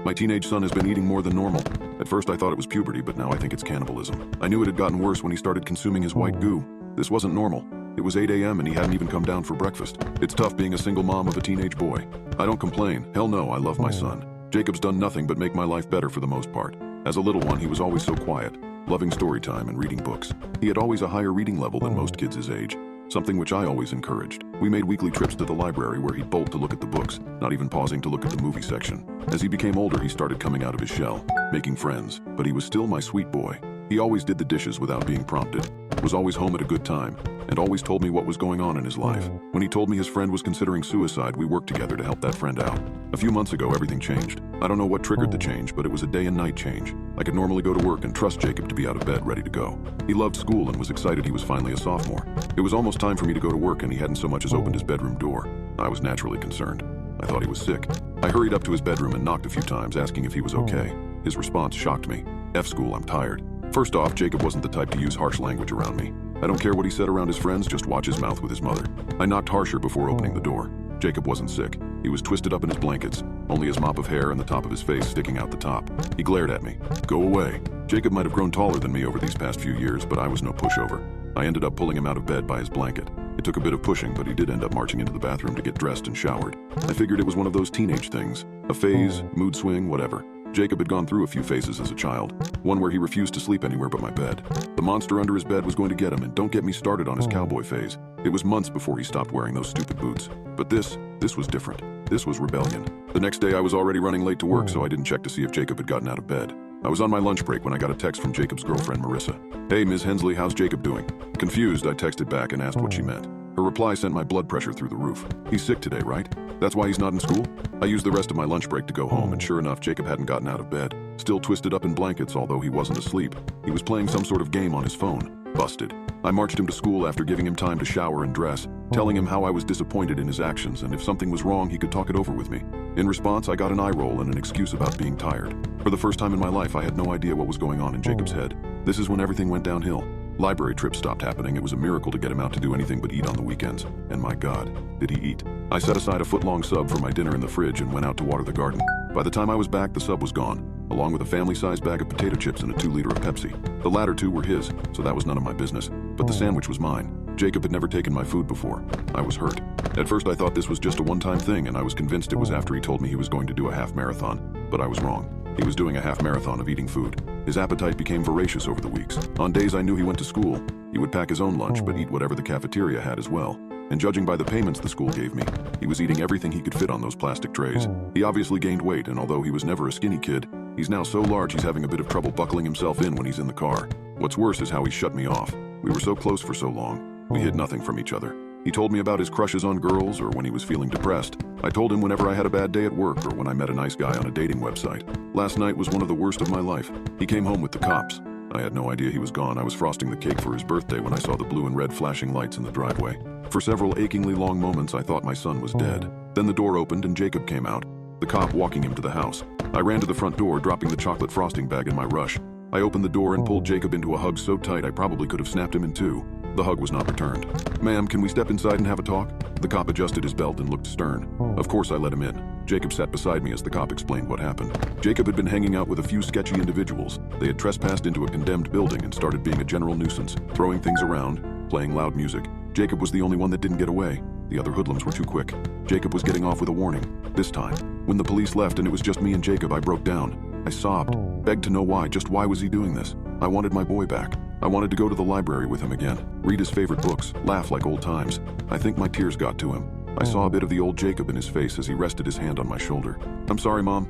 My teenage son has been eating more than normal. At first I thought it was puberty, but now I think it's cannibalism. I knew it had gotten worse when he started consuming his white goo. This wasn't normal. It was 8 a.m. and he hadn't even come down for breakfast. It's tough being a single mom of a teenage boy. I don't complain. Hell no, I love my son. Jacob's done nothing but make my life better for the most part. As a little one, he was always so quiet, loving story time and reading books. He had always a higher reading level than most kids his age, something which I always encouraged. We made weekly trips to the library where he'd bolt to look at the books, not even pausing to look at the movie section. As he became older, he started coming out of his shell, making friends, but he was still my sweet boy. He always did the dishes without being prompted, was always home at a good time, and always told me what was going on in his life. When he told me his friend was considering suicide, we worked together to help that friend out. A few months ago, everything changed. I don't know what triggered the change, but it was a day and night change. I could normally go to work and trust Jacob to be out of bed, ready to go. He loved school and was excited he was finally a sophomore. It was almost time for me to go to work and he hadn't so much as opened his bedroom door. I was naturally concerned. I thought he was sick. I hurried up to his bedroom and knocked a few times, asking if he was okay. His response shocked me. F school, I'm tired. First off, Jacob wasn't the type to use harsh language around me. I don't care what he said around his friends, just watch his mouth with his mother. I knocked harsher before opening the door. Jacob wasn't sick. He was twisted up in his blankets, only his mop of hair and the top of his face sticking out the top. He glared at me. Go away. Jacob might have grown taller than me over these past few years, but I was no pushover. I ended up pulling him out of bed by his blanket. It took a bit of pushing, but he did end up marching into the bathroom to get dressed and showered. I figured it was one of those teenage things. A phase, mood swing, whatever. Jacob had gone through a few phases as a child, one where he refused to sleep anywhere but my bed. The monster under his bed was going to get him, and don't get me started on his cowboy phase. It was months before he stopped wearing those stupid boots. But this was different. This was rebellion. The next day I was already running late to work, so I didn't check to see if Jacob had gotten out of bed. I was on my lunch break when I got a text from Jacob's girlfriend, Marissa. Hey, Ms. Hensley, how's Jacob doing? Confused, I texted back and asked what she meant. Her reply sent my blood pressure through the roof. He's sick today, right? That's why he's not in school? I used the rest of my lunch break to go home, and sure enough, Jacob hadn't gotten out of bed. Still twisted up in blankets, although he wasn't asleep. He was playing some sort of game on his phone. Busted. I marched him to school after giving him time to shower and dress, telling him how I was disappointed in his actions, and if something was wrong, he could talk it over with me. In response, I got an eye roll and an excuse about being tired. For the first time in my life, I had no idea what was going on in Jacob's head. This is when everything went downhill. Library trips stopped happening. It was a miracle to get him out to do anything but eat on the weekends. And my God, did he eat. I set aside a foot-long sub for my dinner in the fridge and went out to water the garden. By the time I was back, the sub was gone, along with a family-sized bag of potato chips and a 2-liter of Pepsi. The latter two were his, so that was none of my business. But the sandwich was mine. Jacob had never taken my food before. I was hurt. At first I thought this was just a one-time thing, and I was convinced it was after he told me he was going to do a half marathon. But I was wrong. He was doing a half marathon of eating food. His appetite became voracious over the weeks. On days I knew he went to school, he would pack his own lunch but eat whatever the cafeteria had as well. And judging by the payments the school gave me, he was eating everything he could fit on those plastic trays. He obviously gained weight, and although he was never a skinny kid, he's now so large he's having a bit of trouble buckling himself in when he's in the car. What's worse is how he shut me off. We were so close for so long. We hid nothing from each other. He told me about his crushes on girls or when he was feeling depressed. I told him whenever I had a bad day at work or when I met a nice guy on a dating website. Last night was one of the worst of my life. He came home with the cops. I had no idea he was gone. I was frosting the cake for his birthday when I saw the blue and red flashing lights in the driveway. For several achingly long moments, I thought my son was dead. Then the door opened and Jacob came out, the cop walking him to the house. I ran to the front door, dropping the chocolate frosting bag in my rush. I opened the door and pulled Jacob into a hug so tight I probably could have snapped him in two. The hug was not returned. Ma'am, can we step inside and have a talk? The cop adjusted his belt and looked stern. Of course I let him in. Jacob sat beside me as the cop explained what happened. Jacob had been hanging out with a few sketchy individuals. They had trespassed into a condemned building and started being a general nuisance, throwing things around, playing loud music. Jacob was the only one that didn't get away. The other hoodlums were too quick. Jacob was getting off with a warning. This time, when the police left and it was just me and Jacob, I broke down. I sobbed, begged to know why. Just why was he doing this? I wanted my boy back. I wanted to go to the library with him again, read his favorite books, laugh like old times. I think my tears got to him. I saw a bit of the old Jacob in his face as he rested his hand on my shoulder. I'm sorry, Mom.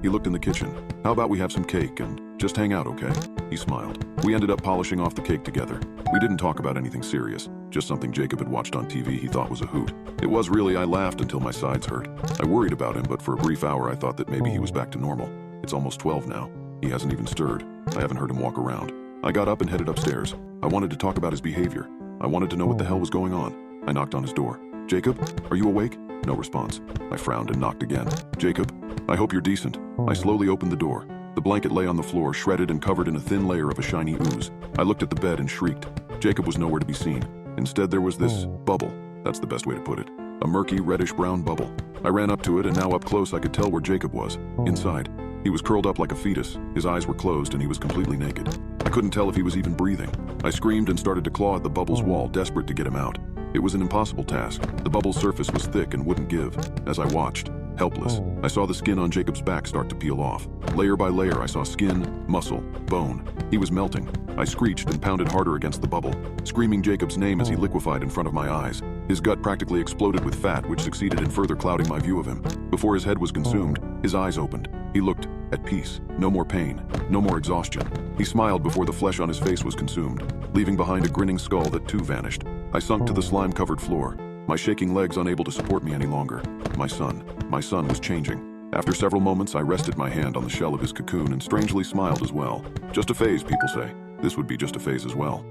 He looked in the kitchen. How about we have some cake and just hang out, okay? He smiled. We ended up polishing off the cake together. We didn't talk about anything serious, just something Jacob had watched on TV he thought was a hoot. It was really. I laughed until my sides hurt. I worried about him, but for a brief hour I thought that maybe he was back to normal. It's almost 12 now. He hasn't even stirred. I haven't heard him walk around. I got up and headed upstairs. I wanted to talk about his behavior. I wanted to know what the hell was going on. I knocked on his door. Jacob, are you awake? No response. I frowned and knocked again. Jacob, I hope you're decent. I slowly opened the door. The blanket lay on the floor, shredded and covered in a thin layer of a shiny ooze. I looked at the bed and shrieked. Jacob was nowhere to be seen. Instead, there was this bubble. That's the best way to put it. a murky reddish-brown bubble. I ran up to it, and now up close I could tell where Jacob was. Inside. He was curled up like a fetus, his eyes were closed, and he was completely naked. I couldn't tell if he was even breathing. I screamed and started to claw at the bubble's wall, desperate to get him out. It was an impossible task. The bubble's surface was thick and wouldn't give. As I watched, helpless, I saw the skin on Jacob's back start to peel off. Layer by layer, I saw skin, muscle, bone. He was melting. I screeched and pounded harder against the bubble, screaming Jacob's name as he liquefied in front of my eyes. His gut practically exploded with fat, which succeeded in further clouding my view of him. Before his head was consumed, his eyes opened. He looked at peace. No more pain. No more exhaustion. He smiled before the flesh on his face was consumed, leaving behind a grinning skull that too vanished. I sunk to the slime-covered floor, my shaking legs unable to support me any longer. My son was changing. After several moments, I rested my hand on the shell of his cocoon and strangely smiled as well. Just a phase, people say. This would be just a phase as well.